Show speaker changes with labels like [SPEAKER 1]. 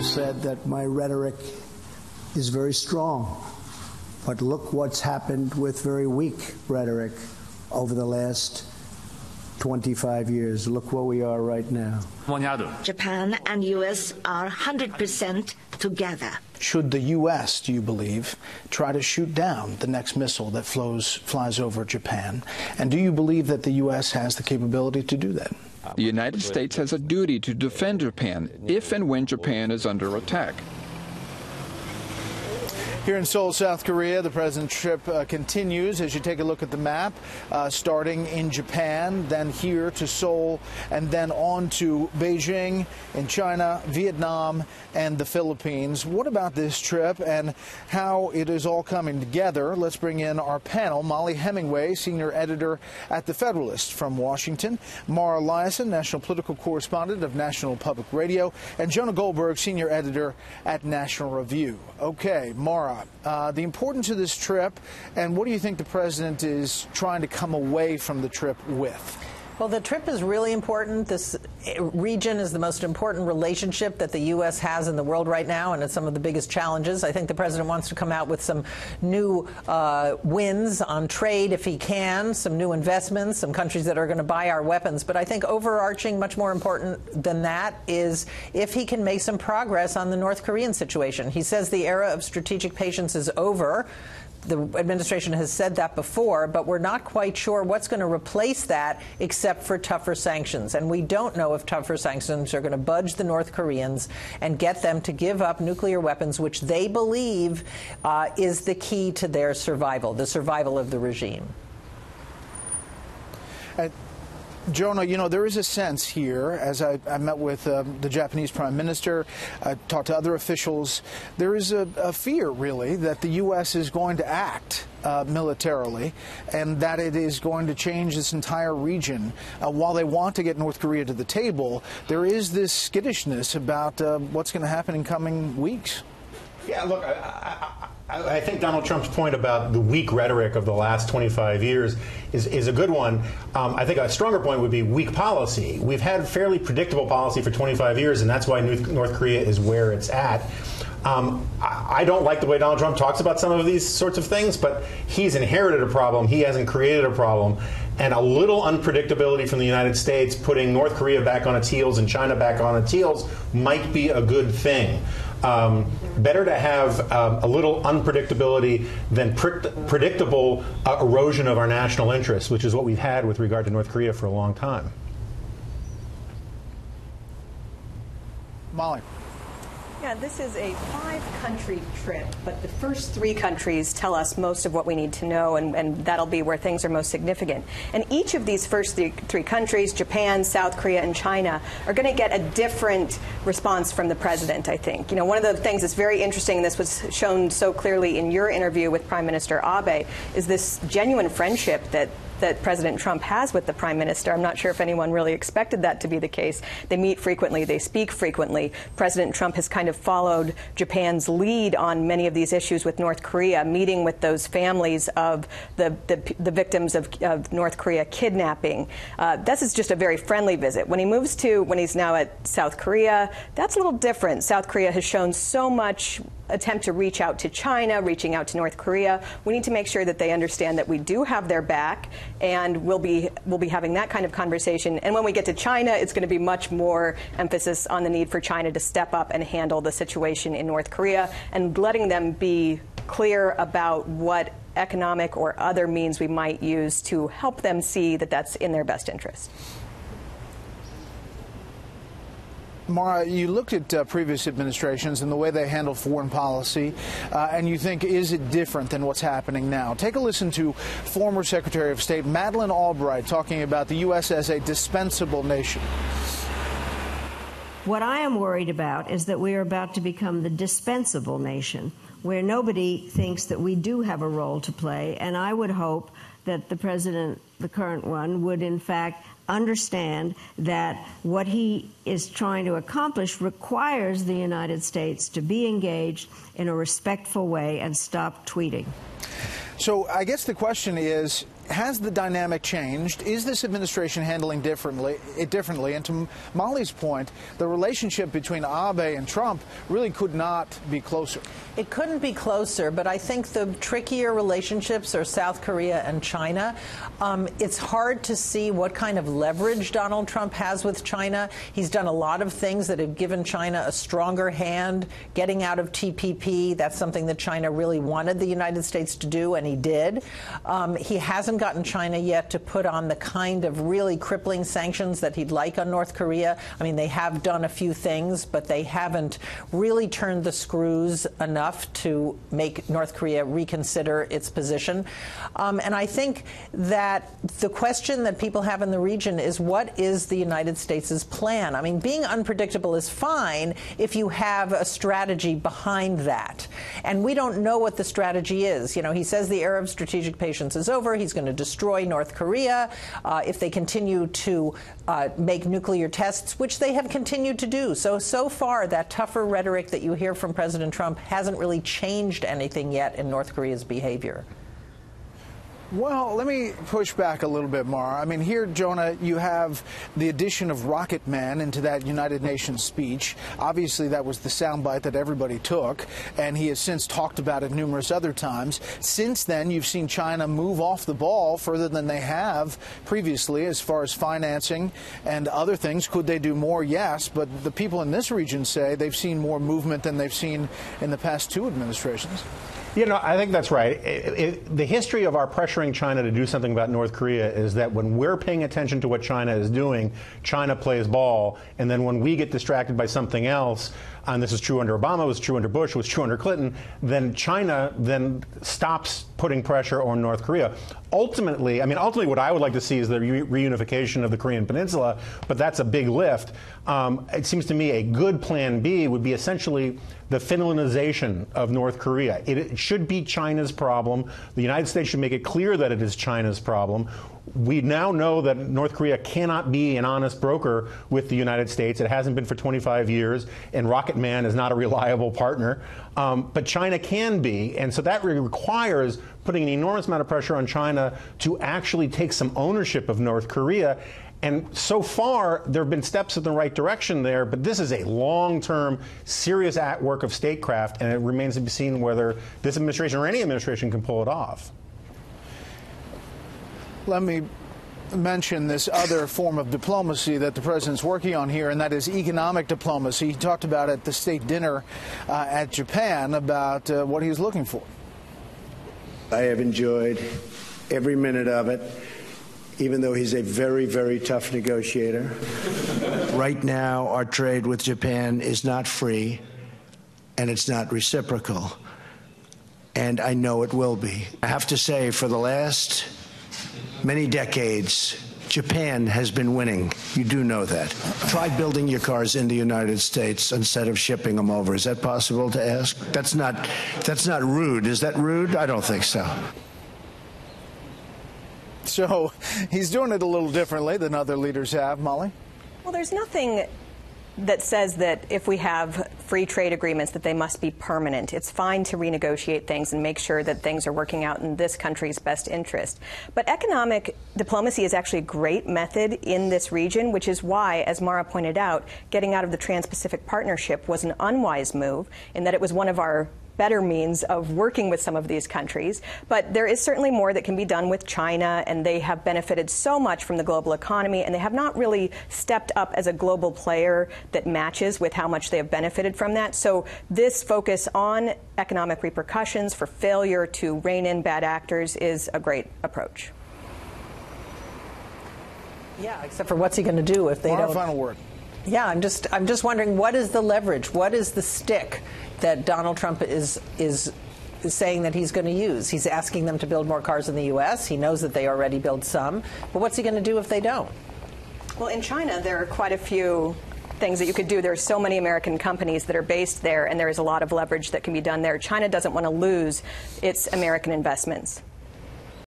[SPEAKER 1] have said that my rhetoric is very strong. But look what's happened with very weak rhetoric over the last 25 years. Look where we are right now.
[SPEAKER 2] Japan and U.S. are 100% together.
[SPEAKER 3] Should the U.S., do you believe, try to shoot down the next missile that flies over Japan? And do you believe that the U.S. has the capability to do that?
[SPEAKER 4] The United States has a duty to defend Japan if and when Japan is under attack.
[SPEAKER 3] Here in Seoul, South Korea, the president's trip continues as you take a look at the map, starting in Japan, then here to Seoul, and then on to Beijing in China, Vietnam, and the Philippines. What about this trip and how it is all coming together? Let's bring in our panel. Molly Hemingway, senior editor at The Federalist from Washington, Mara Liasson, national political correspondent of National Public Radio, and Jonah Goldberg, senior editor at National Review. Okay, Mara, the importance of this trip, and what do you think the president is trying to come away from the trip with?
[SPEAKER 5] Well, the trip is really important. This region is the most important relationship that the U.S. has in the world right now, and it's some of the biggest challenges. I think the president wants to come out with some new wins on trade if he can, some new investments, some countries that are going to buy our weapons. But I think overarching, much more important than that, is if he can make some progress on the North Korean situation. He says the era of strategic patience is over. The administration has said that before, but we're not quite sure what's going to replace that except for tougher sanctions. And we don't know if tougher sanctions are going to budge the North Koreans and get them to give up nuclear weapons, which they believe is the key to their survival, the survival of the regime.
[SPEAKER 3] Jonah, you know, there is a sense here, as I met with the Japanese prime minister, talked to other officials, there is a fear, really, that the U.S. is going to act militarily and that it is going to change this entire region. While they want to get North Korea to the table, there is this skittishness about what's going to happen in coming weeks.
[SPEAKER 6] Yeah, look, I think Donald Trump's point about the weak rhetoric of the last 25 years is a good one. I think a stronger point would be weak policy. We've had fairly predictable policy for 25 years, and that's why North Korea is where it's at. I don't like the way Donald Trump talks about some of these sorts of things, but he's inherited a problem. He hasn't created a problem. And a little unpredictability from the United States, putting North Korea back on its heels and China back on its heels, might be a good thing. Better to have a little unpredictability than predictable erosion of our national interests, which is what we've had with regard to North Korea for a long time.
[SPEAKER 3] Molly.
[SPEAKER 7] Yeah, this is a 5-country trip, but the first 3 countries tell us most of what we need to know, and that'll be where things are most significant. And each of these first three countries, Japan, South Korea, and China, are going to get a different response from the president, I think. You know, one of the things that's very interesting, and this was shown so clearly in your interview with Prime Minister Abe, is this genuine friendship that President Trump has with the Prime Minister. I'm not sure if anyone really expected that to be the case. They meet frequently. They speak frequently. President Trump has kind of followed Japan's lead on many of these issues with North Korea, meeting with those families of the victims of North Korea kidnapping. This is just a very friendly visit. When he's now at South Korea, that's a little different. South Korea has shown so much attempt to reach out to China, reaching out to North Korea. We need to make sure that they understand that we do have their back, and we'll be having that kind of conversation. And when we get to China, it's going to be much more emphasis on the need for China to step up and handle the situation in North Korea, and letting them be clear about what economic or other means we might use to help them see that that's in their best interest.
[SPEAKER 3] Mara, you looked at previous administrations and the way they handle foreign policy, and you think, is it different than what's happening now? Take a listen to former Secretary of State Madeleine Albright talking about the U.S. as a dispensable nation.
[SPEAKER 8] What I am worried about is that we are about to become the dispensable nation, where nobody thinks that we do have a role to play, and I would hope that the president, the current one, would in fact understand that what he is trying to accomplish requires the United States to be engaged in a respectful way and stop tweeting.
[SPEAKER 3] So I guess the question is, has the dynamic changed? Is this administration handling differently? And to Molly's point, the relationship between Abe and Trump really could not be closer.
[SPEAKER 5] It couldn't be closer, but I think the trickier relationships are South Korea and China. It's hard to see what kind of leverage Donald Trump has with China. He's done a lot of things that have given China a stronger hand, getting out of TPP. That's something that China really wanted the United States to do, and he did. He hasn't gotten China yet to put on the kind of really crippling sanctions that he'd like on North Korea. I mean, they have done a few things, but they haven't really turned the screws enough to make North Korea reconsider its position. And I think that the question that people have in the region is, what is the United States' plan? I mean, being unpredictable is fine if you have a strategy behind that. And we don't know what the strategy is. You know, he says the era of strategic patience is over. He's going to destroy North Korea if they continue to make nuclear tests, which they have continued to do. So far, that tougher rhetoric that you hear from President Trump hasn't really changed anything yet in North Korea's behavior.
[SPEAKER 3] Well, let me push back a little bit more. I mean, here, Jonah, you have the addition of Rocket Man into that United Nations speech. Obviously, that was the soundbite that everybody took, and he has since talked about it numerous other times. Since then, you've seen China move off the ball further than they have previously as far as financing and other things. Could they do more? Yes, but the people in this region say they've seen more movement than they've seen in the past two administrations.
[SPEAKER 6] You know, I think that's right. The history of our pressuring China to do something about North Korea is that when we're paying attention to what China is doing, China plays ball, and then when we get distracted by something else, and this is true under Obama, it was true under Bush, it was true under Clinton, then China then stops putting pressure on North Korea. Ultimately what I would like to see is the reunification of the Korean Peninsula, but that's a big lift. It seems to me a good plan B would be essentially the Finlandization of North Korea. It should be China's problem. The United States should make it clear that it is China's problem. We now know that North Korea cannot be an honest broker with the United States. It hasn't been for 25 years, and Rocket Man is not a reliable partner. But China can be, and so that requires putting an enormous amount of pressure on China to actually take some ownership of North Korea. And so far, there have been steps in the right direction there, but this is a long-term, serious work of statecraft, and it remains to be seen whether this administration or any administration can pull it off.
[SPEAKER 3] Let me mention this other form of diplomacy that the president's working on here, and that is economic diplomacy. He talked about at the state dinner at Japan about what he was looking for.
[SPEAKER 1] I have enjoyed every minute of it, even though he's a very, very tough negotiator. Right now, our trade with Japan is not free, and it's not reciprocal. And I know it will be. I have to say, for the last many decades, Japan has been winning. You do know that. Try building your cars in the United States instead of shipping them over. Is that possible to ask? That's not rude. Is that rude? I don't think so.
[SPEAKER 3] So he's doing it a little differently than other leaders have. Molly?
[SPEAKER 7] Well, there's nothing that says that if we have free trade agreements that they must be permanent. It's fine to renegotiate things and make sure that things are working out in this country's best interest. But economic diplomacy is actually a great method in this region, which is why, as Mara pointed out, getting out of the Trans-Pacific Partnership was an unwise move in that it was one of our better means of working with some of these countries. But there is certainly more that can be done with China, and they have benefited so much from the global economy, and they have not really stepped up as a global player that matches with how much they have benefited from that. So this focus on economic repercussions for failure to rein in bad actors is a great approach.
[SPEAKER 5] Yeah, except for what's he going to do if they don't?
[SPEAKER 3] Final word.
[SPEAKER 5] Yeah, I'm just wondering, what is the leverage? What is the stick that Donald Trump is saying that he's going to use? He's asking them to build more cars in the U.S. He knows that they already build some. But what's he going to do if they don't?
[SPEAKER 7] Well, in China, there are quite a few things that you could do. There are so many American companies that are based there, and there is a lot of leverage that can be done there. China doesn't want to lose its American investments.